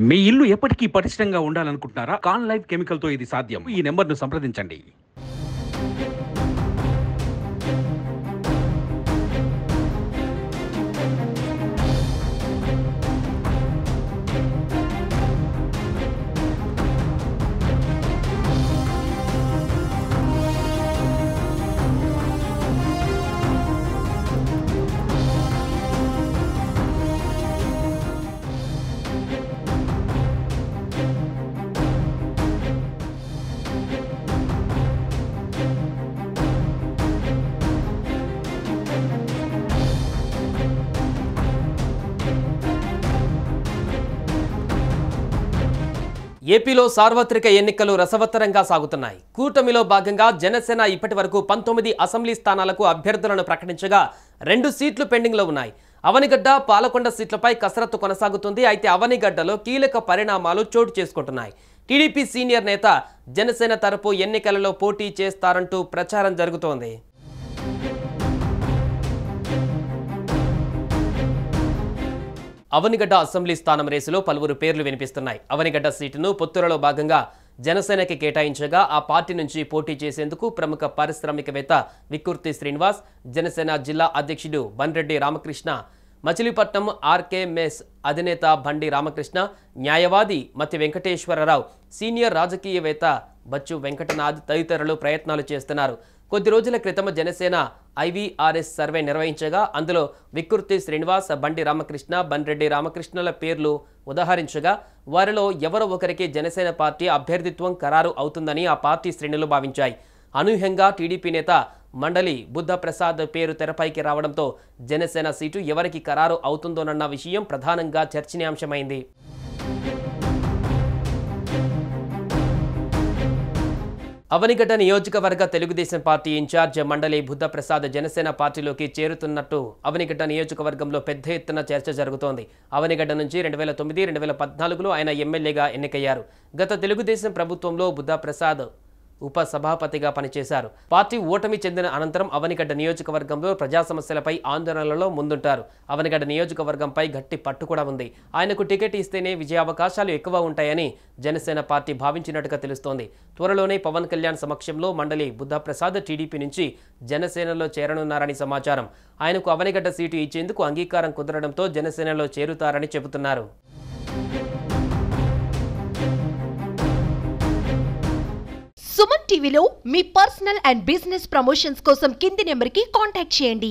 మీ ఇల్లు ఎప్పటికీ పటిష్టంగా ఉండాలనుకుంటున్నారా? కాన్ లైఫ్ కెమికల్ తో ఇది సాధ్యం. ఈ నెంబర్ను సంప్రదించండి. ఏపీలో సార్వత్రిక ఎన్నికలు రసవత్తరంగా సాగుతున్నాయి. కూటమిలో భాగంగా జనసేన ఇప్పటివరకు 19 అసెంబ్లీ స్థానాలకు అభ్యర్థులను ప్రకటించగా 2 సీట్లు పెండింగ్లో ఉన్నాయి. అవనిగడ్డ, పాలకొండ సీట్లపై కసరత్తు కొనసాగుతుంది. అయితే అవనిగడ్డలో కీలక పరిణామాలు చోటు చేసుకుంటున్నాయి. టీడీపీ సీనియర్ నేత జనసేన తరపు ఎన్నికలలో పోటీ చేస్తారంటూ ప్రచారం జరుగుతోంది. అవనిగడ్డ అసెంబ్లీ స్థానం రేసులో పలువురు పేర్లు వినిపిస్తున్నాయి. అవనిగడ్డ సీటును పొత్తులలో భాగంగా జనసేనకి కేటాయించగా ఆ పార్టీ నుంచి పోటీ చేసేందుకు ప్రముఖ పారిశ్రామికవేత్త విక్కుర్తి శ్రీనివాస్, జనసేన జిల్లా అధ్యక్షుడు బండ్రెడ్డి రామకృష్ణ, మచిలీపట్నం ఆర్కే మెస్ అధినేత బండి రామకృష్ణ, న్యాయవాది మతి వెంకటేశ్వరరావు, సీనియర్ రాజకీయవేత్త బచ్చు వెంకటనాథ్ తదితరులు ప్రయత్నాలు చేస్తున్నారు. కొద్ది రోజుల క్రితం జనసేన ఐవీఆర్ఎస్ సర్వే నిర్వహించగా అందులో విక్కుర్తి శ్రీనివాస్, బండి రామకృష్ణ, బండ్రెడ్డి రామకృష్ణల పేర్లు ఉదహరించగా వారిలో ఎవరో ఒకరికి జనసేన పార్టీ అభ్యర్థిత్వం ఖరారు అవుతుందని ఆ పార్టీ శ్రేణులు భావించాయి. అనూహ్యంగా టీడీపీ నేత మండలి బుద్ధప్రసాద్ పేరు తెరపైకి రావడంతో జనసేన సీటు ఎవరికి ఖరారు అవుతుందోనన్న విషయం ప్రధానంగా చర్చనీయాంశమైంది. అవనిగడ్డ నియోజకవర్గ తెలుగుదేశం పార్టీ ఇన్ఛార్జ్ మండలి బుద్ధప్రసాద్ జనసేన పార్టీలోకి చేరుతున్నట్టు అవనిగడ్డ నియోజకవర్గంలో పెద్ద ఎత్తున చర్చ జరుగుతోంది. అవనిగడ్డ నుంచి 2009, 2014లో ఆయన ఎమ్మెల్యేగా ఎన్నికయ్యారు. గత తెలుగుదేశం ప్రభుత్వంలో బుద్ధప్రసాద్ ఉప సభాపతిగా పనిచేశారు. పార్టీ ఓటమి చెందిన అనంతరం అవనిగడ్డ నియోజకవర్గంలో ప్రజా సమస్యలపై ఆందోళనలలో ముందుంటారు. అవనిగడ్డ నియోజకవర్గంపై గట్టి పట్టు కూడా ఉంది. ఆయనకు టికెట్ ఇస్తేనే విజయావకాశాలు ఎక్కువ ఉంటాయని జనసేన పార్టీ భావించినట్టుగా తెలుస్తోంది. త్వరలోనే పవన్ కళ్యాణ్ సమక్షంలో మండలి బుద్ధప్రసాద్ టీడీపీ నుంచి జనసేనలో చేరనున్నారని సమాచారం. ఆయనకు అవనిగడ్డ సీటు ఇచ్చేందుకు అంగీకారం కుదరడంతో జనసేనలో చేరుతారని చెబుతున్నారు. సుమన్ టీవీలో మీ పర్సనల్ అండ్ బిజినెస్ ప్రమోషన్స్ కోసం కింది నెంబర్కి కాంటాక్ట్ చేయండి.